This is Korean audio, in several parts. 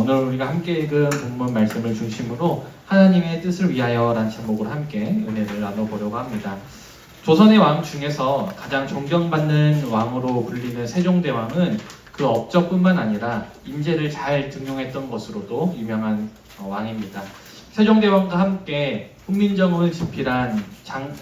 오늘 우리가 함께 읽은 본문 말씀을 중심으로 하나님의 뜻을 위하여라는 제목으로 함께 은혜를 나눠보려고 합니다. 조선의 왕 중에서 가장 존경받는 왕으로 불리는 세종대왕은 그 업적뿐만 아니라 인재를 잘 등용했던 것으로도 유명한 왕입니다. 세종대왕과 함께 훈민정음을 집필한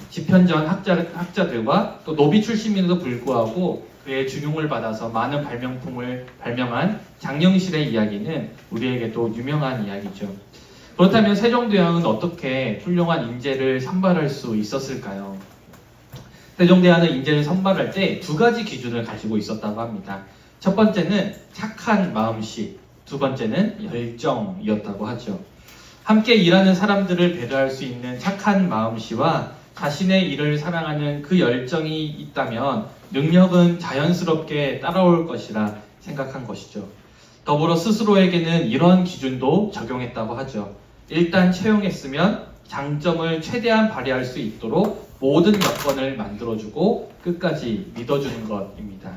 집현전 학자들과 또 노비 출신임에도 불구하고 그의 중용을 받아서 많은 발명품을 발명한 장영실의 이야기는 우리에게도 유명한 이야기죠. 그렇다면 세종대왕은 어떻게 훌륭한 인재를 선발할 수 있었을까요? 세종대왕은 인재를 선발할 때 두 가지 기준을 가지고 있었다고 합니다. 첫 번째는 착한 마음씨, 두 번째는 열정이었다고 하죠. 함께 일하는 사람들을 배려할 수 있는 착한 마음씨와 자신의 일을 사랑하는 그 열정이 있다면 능력은 자연스럽게 따라올 것이라 생각한 것이죠. 더불어 스스로에게는 이런 기준도 적용했다고 하죠. 일단 채용했으면 장점을 최대한 발휘할 수 있도록 모든 여건을 만들어주고 끝까지 믿어주는 것입니다.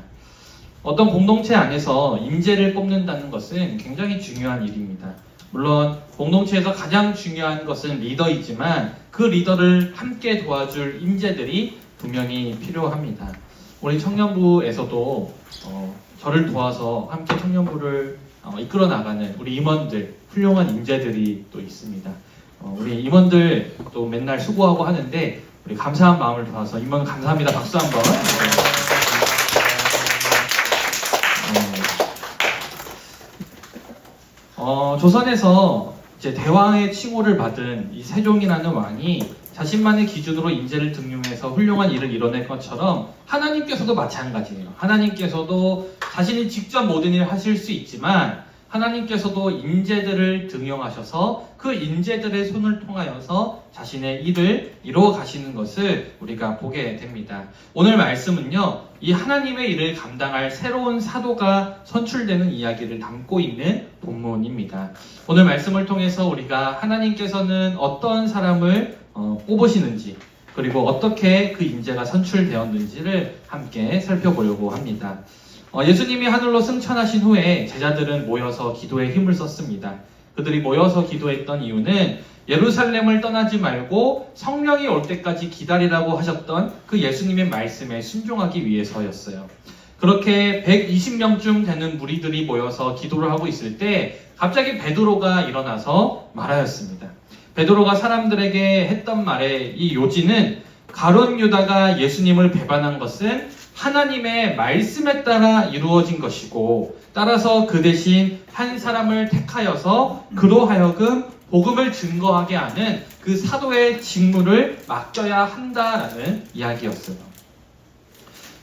어떤 공동체 안에서 인재를 뽑는다는 것은 굉장히 중요한 일입니다. 물론 공동체에서 가장 중요한 것은 리더이지만 그 리더를 함께 도와줄 인재들이 분명히 필요합니다. 우리 청년부에서도 저를 도와서 함께 청년부를 이끌어 나가는 우리 임원들, 훌륭한 인재들이 또 있습니다. 우리 임원들 또 맨날 수고하고 하는데 우리 감사한 마음을 도와서 임원 감사합니다. 박수 한번. 조선에서 이제 대왕의 칭호를 받은 이 세종이라는 왕이 자신만의 기준으로 인재를 등용해서 훌륭한 일을 이뤄낼 것처럼 하나님께서도 마찬가지예요. 하나님께서도 자신이 직접 모든 일을 하실 수 있지만 하나님께서도 인재들을 등용하셔서 그 인재들의 손을 통하여서 자신의 일을 이루어 가시는 것을 우리가 보게 됩니다. 오늘 말씀은요, 이 하나님의 일을 감당할 새로운 사도가 선출되는 이야기를 담고 있는 본문입니다. 오늘 말씀을 통해서 우리가 하나님께서는 어떤 사람을 뽑으시는지 그리고 어떻게 그 인재가 선출되었는지를 함께 살펴보려고 합니다. 예수님이 하늘로 승천하신 후에 제자들은 모여서 기도에 힘을 썼습니다. 그들이 모여서 기도했던 이유는 예루살렘을 떠나지 말고 성령이 올 때까지 기다리라고 하셨던 그 예수님의 말씀에 순종하기 위해서였어요. 그렇게 120명쯤 되는 무리들이 모여서 기도를 하고 있을 때 갑자기 베드로가 일어나서 말하였습니다. 베드로가 사람들에게 했던 말의 이 요지는 가룟 유다가 예수님을 배반한 것은 하나님의 말씀에 따라 이루어진 것이고 따라서 그 대신 한 사람을 택하여서 그로 하여금 복음을 증거하게 하는 그 사도의 직무를 맡겨야 한다라는 이야기였어요.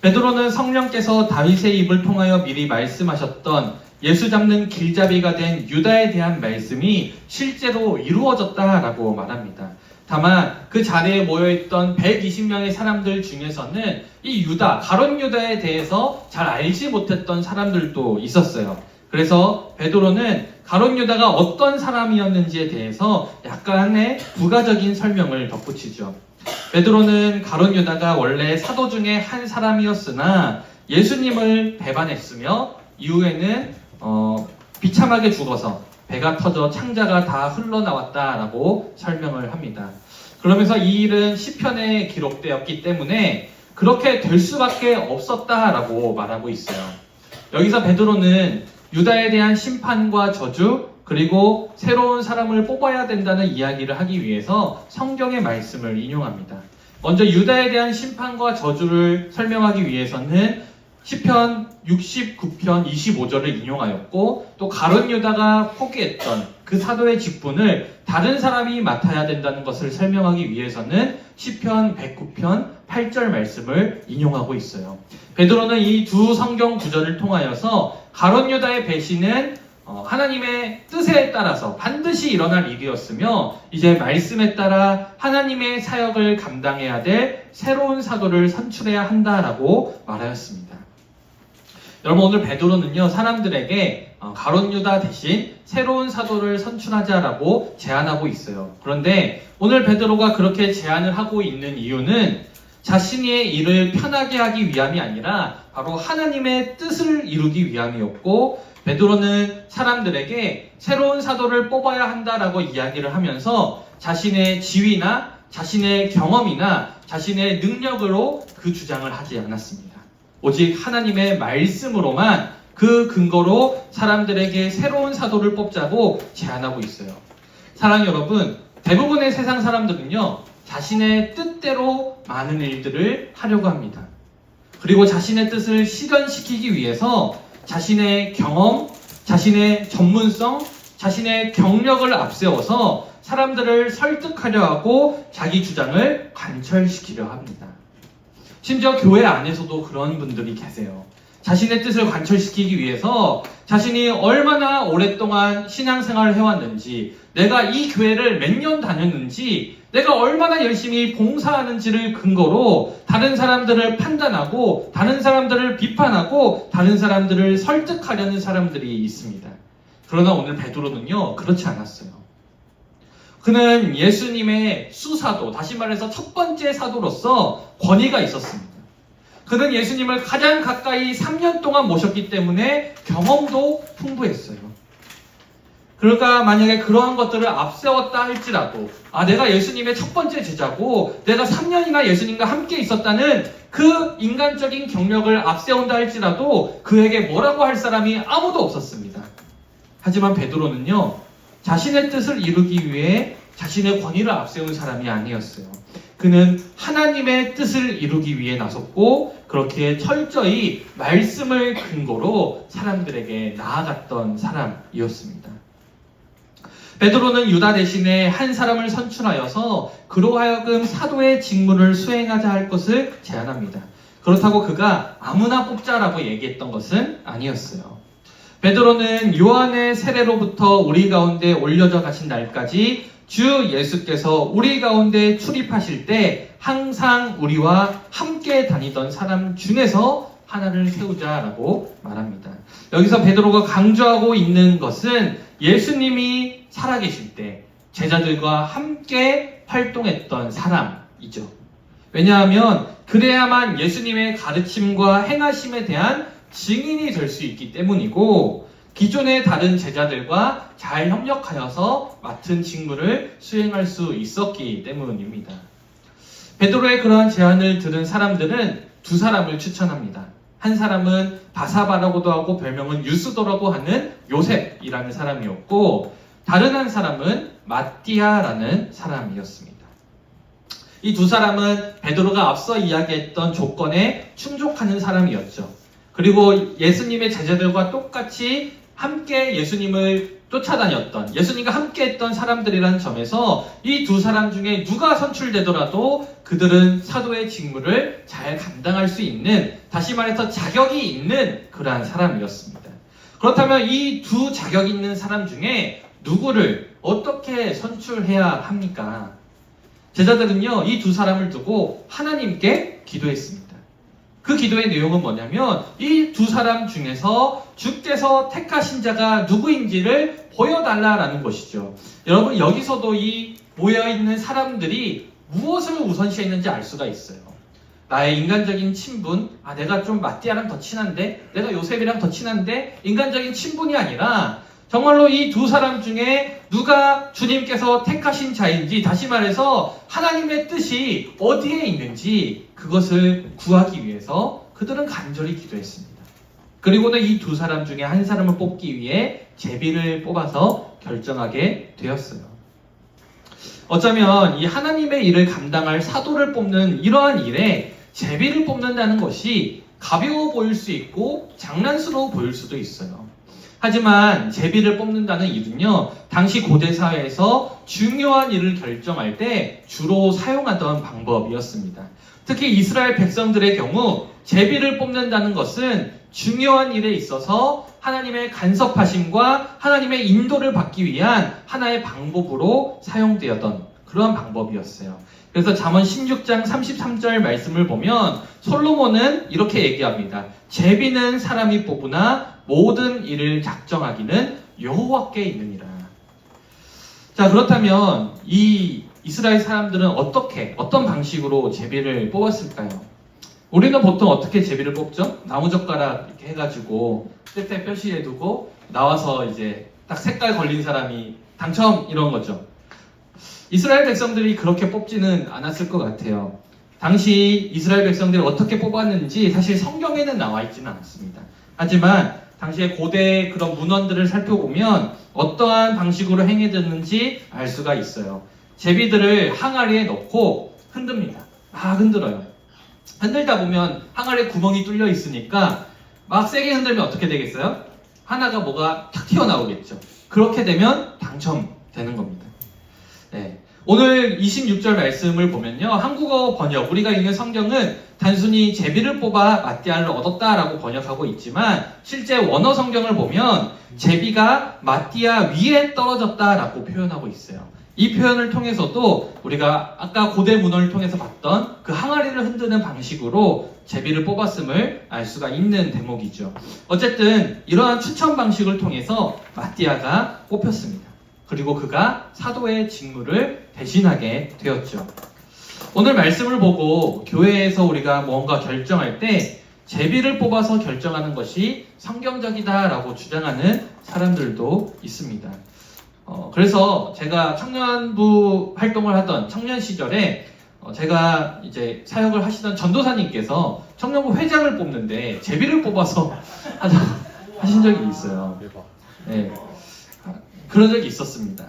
베드로는 성령께서 다윗의 입을 통하여 미리 말씀하셨던 예수 잡는 길잡이가 된 유다에 대한 말씀이 실제로 이루어졌다라고 말합니다. 다만 그 자리에 모여있던 120명의 사람들 중에서는 이 유다, 가룟 유다에 대해서 잘 알지 못했던 사람들도 있었어요. 그래서 베드로는 가룟 유다가 어떤 사람이었는지에 대해서 약간의 부가적인 설명을 덧붙이죠. 베드로는 가룟 유다가 원래 사도 중에 한 사람이었으나 예수님을 배반했으며 이후에는 비참하게 죽어서 배가 터져 창자가 다 흘러나왔다라고 설명을 합니다. 그러면서 이 일은 시편에 기록되었기 때문에 그렇게 될 수밖에 없었다라고 말하고 있어요. 여기서 베드로는 유다에 대한 심판과 저주 그리고 새로운 사람을 뽑아야 된다는 이야기를 하기 위해서 성경의 말씀을 인용합니다. 먼저 유다에 대한 심판과 저주를 설명하기 위해서는 시편 69편 25절을 인용하였고 또 가룟 유다가 포기했던 그 사도의 직분을 다른 사람이 맡아야 된다는 것을 설명하기 위해서는 시편 109편 8절 말씀을 인용하고 있어요. 베드로는 이 두 성경 구절을 통하여서 가룟 유다의 배신은 하나님의 뜻에 따라서 반드시 일어날 일이었으며 이제 말씀에 따라 하나님의 사역을 감당해야 될 새로운 사도를 선출해야 한다라고 말하였습니다. 여러분 오늘 베드로는요 사람들에게 가룟 유다 대신 새로운 사도를 선출하자라고 제안하고 있어요. 그런데 오늘 베드로가 그렇게 제안을 하고 있는 이유는 자신의 일을 편하게 하기 위함이 아니라 바로 하나님의 뜻을 이루기 위함이었고, 베드로는 사람들에게 새로운 사도를 뽑아야 한다라고 이야기를 하면서 자신의 지위나 자신의 경험이나 자신의 능력으로 그 주장을 하지 않았습니다. 오직 하나님의 말씀으로만 그 근거로 사람들에게 새로운 사도를 뽑자고 제안하고 있어요. 사랑하는 여러분, 대부분의 세상 사람들은요, 자신의 뜻대로 많은 일들을 하려고 합니다. 그리고 자신의 뜻을 실현시키기 위해서 자신의 경험, 자신의 전문성, 자신의 경력을 앞세워서 사람들을 설득하려 하고 자기 주장을 관철시키려 합니다. 심지어 교회 안에서도 그런 분들이 계세요. 자신의 뜻을 관철시키기 위해서 자신이 얼마나 오랫동안 신앙생활을 해왔는지, 내가 이 교회를 몇 년 다녔는지, 내가 얼마나 열심히 봉사하는지를 근거로 다른 사람들을 판단하고, 다른 사람들을 비판하고, 다른 사람들을 설득하려는 사람들이 있습니다. 그러나 오늘 베드로는요, 그렇지 않았어요. 그는 예수님의 수사도, 다시 말해서 첫 번째 사도로서 권위가 있었습니다. 그는 예수님을 가장 가까이 3년 동안 모셨기 때문에 경험도 풍부했어요. 그러니까 만약에 그러한 것들을 앞세웠다 할지라도, 내가 예수님의 첫 번째 제자고 내가 3년이나 예수님과 함께 있었다는 그 인간적인 경력을 앞세운다 할지라도 그에게 뭐라고 할 사람이 아무도 없었습니다. 하지만 베드로는요, 자신의 뜻을 이루기 위해 자신의 권위를 앞세운 사람이 아니었어요. 그는 하나님의 뜻을 이루기 위해 나섰고, 그렇게 철저히 말씀을 근거로 사람들에게 나아갔던 사람이었습니다. 베드로는 유다 대신에 한 사람을 선출하여서 그로 하여금 사도의 직무를 수행하자 할 것을 제안합니다. 그렇다고 그가 아무나 뽑자라고 얘기했던 것은 아니었어요. 베드로는 요한의 세례로부터 우리 가운데 올려져 가신 날까지 주 예수께서 우리 가운데 출입하실 때 항상 우리와 함께 다니던 사람 중에서 하나를 세우자라고 말합니다. 여기서 베드로가 강조하고 있는 것은 예수님이 살아계실 때 제자들과 함께 활동했던 사람이죠. 왜냐하면 그래야만 예수님의 가르침과 행하심에 대한 증인이 될 수 있기 때문이고, 기존의 다른 제자들과 잘 협력하여서 맡은 직무를 수행할 수 있었기 때문입니다. 베드로의 그러한 제안을 들은 사람들은 두 사람을 추천합니다. 한 사람은 바사바라고도 하고 별명은 유스도라고 하는 요셉이라는 사람이었고, 다른 한 사람은 마띠아라는 사람이었습니다. 이 두 사람은 베드로가 앞서 이야기했던 조건에 충족하는 사람이었죠. 그리고 예수님의 제자들과 똑같이 함께 예수님을 쫓아다녔던, 예수님과 함께 했던 사람들이라는 점에서 이 두 사람 중에 누가 선출되더라도 그들은 사도의 직무를 잘 감당할 수 있는, 다시 말해서 자격이 있는 그러한 사람이었습니다. 그렇다면 이 두 자격 있는 사람 중에 누구를 어떻게 선출해야 합니까? 제자들은요, 이 두 사람을 두고 하나님께 기도했습니다. 그 기도의 내용은 뭐냐면, 이 두 사람 중에서 주께서 택하신 자가 누구인지를 보여달라라는 것이죠. 여러분, 여기서도 이 모여있는 사람들이 무엇을 우선시했는지 알 수가 있어요. 나의 인간적인 친분, 내가 좀 마띠아랑 더 친한데, 내가 요셉이랑 더 친한데, 인간적인 친분이 아니라 정말로 이 두 사람 중에 누가 주님께서 택하신 자인지, 다시 말해서 하나님의 뜻이 어디에 있는지 그것을 구하기 위해서 그들은 간절히 기도했습니다. 그리고는 이 두 사람 중에 한 사람을 뽑기 위해 제비를 뽑아서 결정하게 되었어요. 어쩌면 이 하나님의 일을 감당할 사도를 뽑는 이러한 일에 제비를 뽑는다는 것이 가벼워 보일 수 있고 장난스러워 보일 수도 있어요. 하지만 제비를 뽑는다는 일은요, 당시 고대 사회에서 중요한 일을 결정할 때 주로 사용하던 방법이었습니다. 특히 이스라엘 백성들의 경우 제비를 뽑는다는 것은 중요한 일에 있어서 하나님의 간섭하심과 하나님의 인도를 받기 위한 하나의 방법으로 사용되었던 그러한 방법이었어요. 그래서 잠언 16장 33절 말씀을 보면 솔로몬은 이렇게 얘기합니다. 제비는 사람이 뽑으나 모든 일을 작정하기는 여호와께 있느니라. 자, 그렇다면 이 이스라엘 사람들은 어떤 방식으로 제비를 뽑았을까요? 우리는 보통 어떻게 제비를 뽑죠? 나무젓가락 이렇게 해가지고 때때 표시해 두고 나와서 이제 딱 색깔 걸린 사람이 당첨 이런 거죠. 이스라엘 백성들이 그렇게 뽑지는 않았을 것 같아요. 당시 이스라엘 백성들이 어떻게 뽑았는지 사실 성경에는 나와 있지는 않습니다. 하지만 당시의 고대 그런 문헌들을 살펴보면 어떠한 방식으로 행해졌는지 알 수가 있어요. 제비들을 항아리에 넣고 흔듭니다. 막 흔들어요. 흔들다 보면 항아리에 구멍이 뚫려 있으니까 막 세게 흔들면 어떻게 되겠어요? 하나가 뭐가 탁 튀어나오겠죠. 그렇게 되면 당첨되는 겁니다. 네. 오늘 26절 말씀을 보면요. 한국어 번역, 우리가 읽는 성경은 단순히 제비를 뽑아 마띠아를 얻었다라고 번역하고 있지만 실제 원어 성경을 보면 제비가 마띠아 위에 떨어졌다라고 표현하고 있어요. 이 표현을 통해서도 우리가 아까 고대 문헌을 통해서 봤던 그 항아리를 흔드는 방식으로 제비를 뽑았음을 알 수가 있는 대목이죠. 어쨌든 이러한 추천 방식을 통해서 마띠아가 뽑혔습니다. 그리고 그가 사도의 직무를 대신하게 되었죠. 오늘 말씀을 보고 교회에서 우리가 뭔가 결정할 때 제비를 뽑아서 결정하는 것이 성경적이다라고 주장하는 사람들도 있습니다. 그래서 제가 청년부 활동을 하던 청년 시절에 제가 이제 사역을 하시던 전도사님께서 청년부 회장을 뽑는데 제비를 뽑아서 하신 적이 있어요. 네. 그런 적이 있었습니다.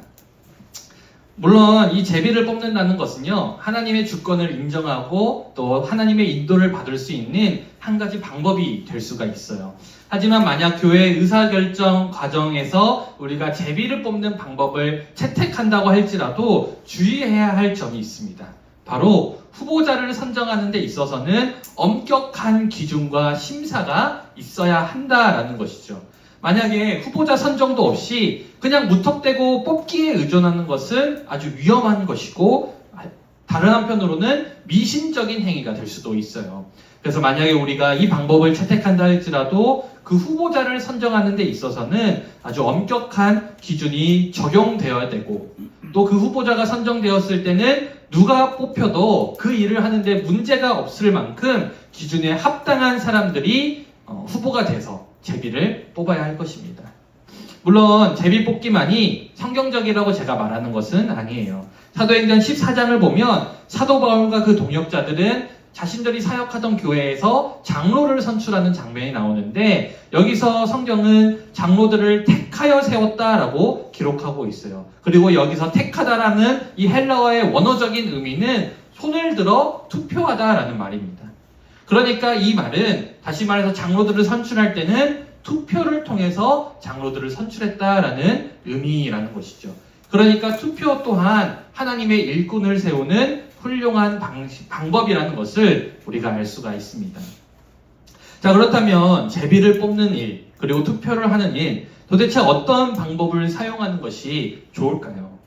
물론 이 제비를 뽑는다는 것은요, 하나님의 주권을 인정하고 또 하나님의 인도를 받을 수 있는 한 가지 방법이 될 수가 있어요. 하지만 만약 교회 의사결정 과정에서 우리가 제비를 뽑는 방법을 채택한다고 할지라도 주의해야 할 점이 있습니다. 바로 후보자를 선정하는 데 있어서는 엄격한 기준과 심사가 있어야 한다라는 것이죠. 만약에 후보자 선정도 없이 그냥 무턱대고 뽑기에 의존하는 것은 아주 위험한 것이고 다른 한편으로는 미신적인 행위가 될 수도 있어요. 그래서 만약에 우리가 이 방법을 채택한다 할지라도 그 후보자를 선정하는 데 있어서는 아주 엄격한 기준이 적용되어야 되고 또 그 후보자가 선정되었을 때는 누가 뽑혀도 그 일을 하는데 문제가 없을 만큼 기준에 합당한 사람들이 후보가 돼서 제비를 뽑아야 할 것입니다. 물론 제비 뽑기만이 성경적이라고 제가 말하는 것은 아니에요. 사도행전 14장을 보면 사도 바울과 그 동역자들은 자신들이 사역하던 교회에서 장로를 선출하는 장면이 나오는데 여기서 성경은 장로들을 택하여 세웠다라고 기록하고 있어요. 그리고 여기서 택하다라는 이 헬라어의 원어적인 의미는 손을 들어 투표하다라는 말입니다. 그러니까 이 말은 다시 말해서 장로들을 선출할 때는 투표를 통해서 장로들을 선출했다라는 의미라는 것이죠. 그러니까 투표 또한 하나님의 일꾼을 세우는 훌륭한 방법이라는 것을 우리가 알 수가 있습니다. 자, 그렇다면 제비를 뽑는 일, 그리고 투표를 하는 일, 도대체 어떤 방법을 사용하는 것이 좋을까요?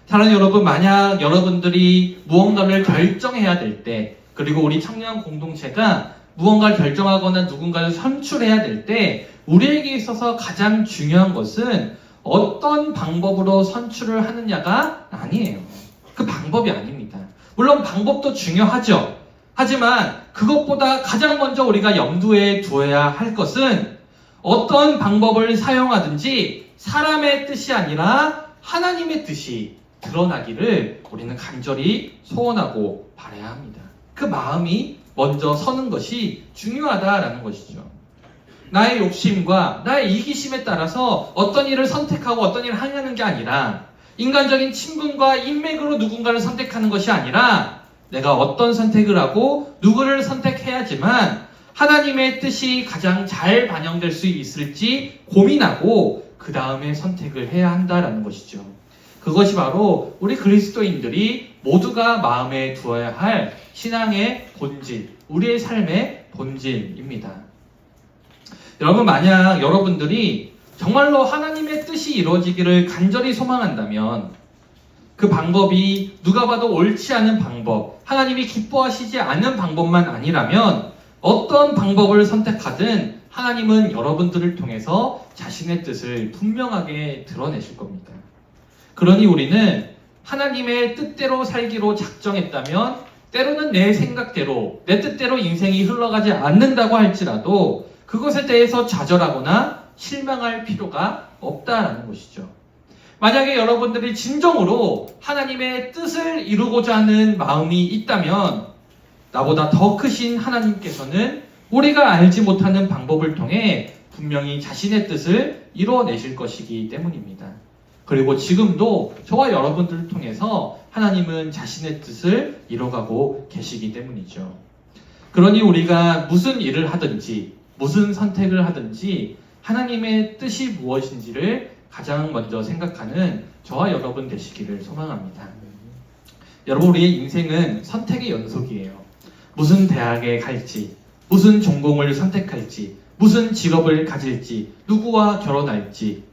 사랑하는 여러분, 만약 여러분들이 무언가를 결정해야 될 때, 그리고 우리 청년 공동체가 무언가를 결정하거나 누군가를 선출해야 될 때 우리에게 있어서 가장 중요한 것은 어떤 방법으로 선출을 하느냐가 아니에요. 그 방법이 아닙니다. 물론 방법도 중요하죠. 하지만 그것보다 가장 먼저 우리가 염두에 두어야 할 것은 어떤 방법을 사용하든지 사람의 뜻이 아니라 하나님의 뜻이 드러나기를 우리는 간절히 소원하고 바라야 합니다. 그 마음이 먼저 서는 것이 중요하다라는 것이죠. 나의 욕심과 나의 이기심에 따라서 어떤 일을 선택하고 어떤 일을 하려는 게 아니라 인간적인 친분과 인맥으로 누군가를 선택하는 것이 아니라 내가 어떤 선택을 하고 누구를 선택해야지만 하나님의 뜻이 가장 잘 반영될 수 있을지 고민하고 그 다음에 선택을 해야 한다라는 것이죠. 그것이 바로 우리 그리스도인들이 모두가 마음에 두어야 할 신앙의 본질, 우리의 삶의 본질입니다. 여러분, 만약 여러분들이 정말로 하나님의 뜻이 이루어지기를 간절히 소망한다면 그 방법이 누가 봐도 옳지 않은 방법, 하나님이 기뻐하시지 않는 방법만 아니라면 어떤 방법을 선택하든 하나님은 여러분들을 통해서 자신의 뜻을 분명하게 드러내실 겁니다. 그러니 우리는 하나님의 뜻대로 살기로 작정했다면 때로는 내 생각대로, 내 뜻대로 인생이 흘러가지 않는다고 할지라도 그것에 대해서 좌절하거나 실망할 필요가 없다라는 것이죠. 만약에 여러분들이 진정으로 하나님의 뜻을 이루고자 하는 마음이 있다면 나보다 더 크신 하나님께서는 우리가 알지 못하는 방법을 통해 분명히 자신의 뜻을 이루어내실 것이기 때문입니다. 그리고 지금도 저와 여러분들을 통해서 하나님은 자신의 뜻을 이뤄가고 계시기 때문이죠. 그러니 우리가 무슨 일을 하든지 무슨 선택을 하든지 하나님의 뜻이 무엇인지를 가장 먼저 생각하는 저와 여러분 되시기를 소망합니다. 여러분, 우리의 인생은 선택의 연속이에요. 무슨 대학에 갈지, 무슨 전공을 선택할지, 무슨 직업을 가질지, 누구와 결혼할지,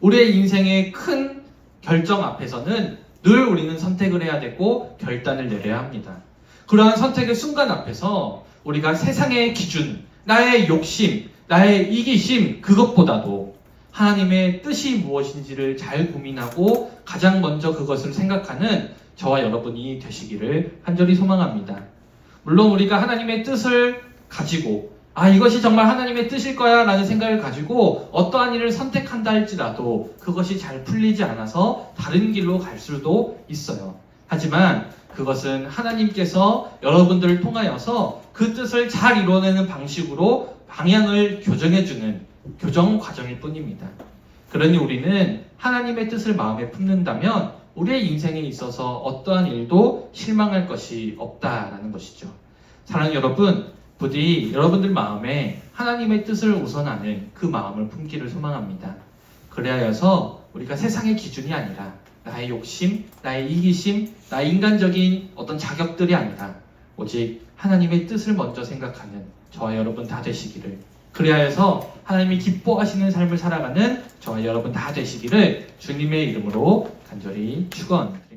우리의 인생의 큰 결정 앞에서는 늘 우리는 선택을 해야 되고 결단을 내려야 합니다. 그러한 선택의 순간 앞에서 우리가 세상의 기준, 나의 욕심, 나의 이기심, 그것보다도 하나님의 뜻이 무엇인지를 잘 고민하고 가장 먼저 그것을 생각하는 저와 여러분이 되시기를 간절히 소망합니다. 물론 우리가 하나님의 뜻을 가지고 이것이 정말 하나님의 뜻일 거야 라는 생각을 가지고 어떠한 일을 선택한다 할지라도 그것이 잘 풀리지 않아서 다른 길로 갈 수도 있어요. 하지만 그것은 하나님께서 여러분들을 통하여서 그 뜻을 잘 이뤄내는 방식으로 방향을 교정해주는 교정 과정일 뿐입니다. 그러니 우리는 하나님의 뜻을 마음에 품는다면 우리의 인생에 있어서 어떠한 일도 실망할 것이 없다라는 것이죠. 사랑하는 여러분, 부디 여러분들 마음에 하나님의 뜻을 우선하는 그 마음을 품기를 소망합니다. 그래야여서 우리가 세상의 기준이 아니라 나의 욕심, 나의 이기심, 나의 인간적인 어떤 자격들이 아니라 오직 하나님의 뜻을 먼저 생각하는 저와 여러분 다 되시기를, 그래야여서 하나님이 기뻐하시는 삶을 살아가는 저와 여러분 다 되시기를 주님의 이름으로 간절히 축원드립니다.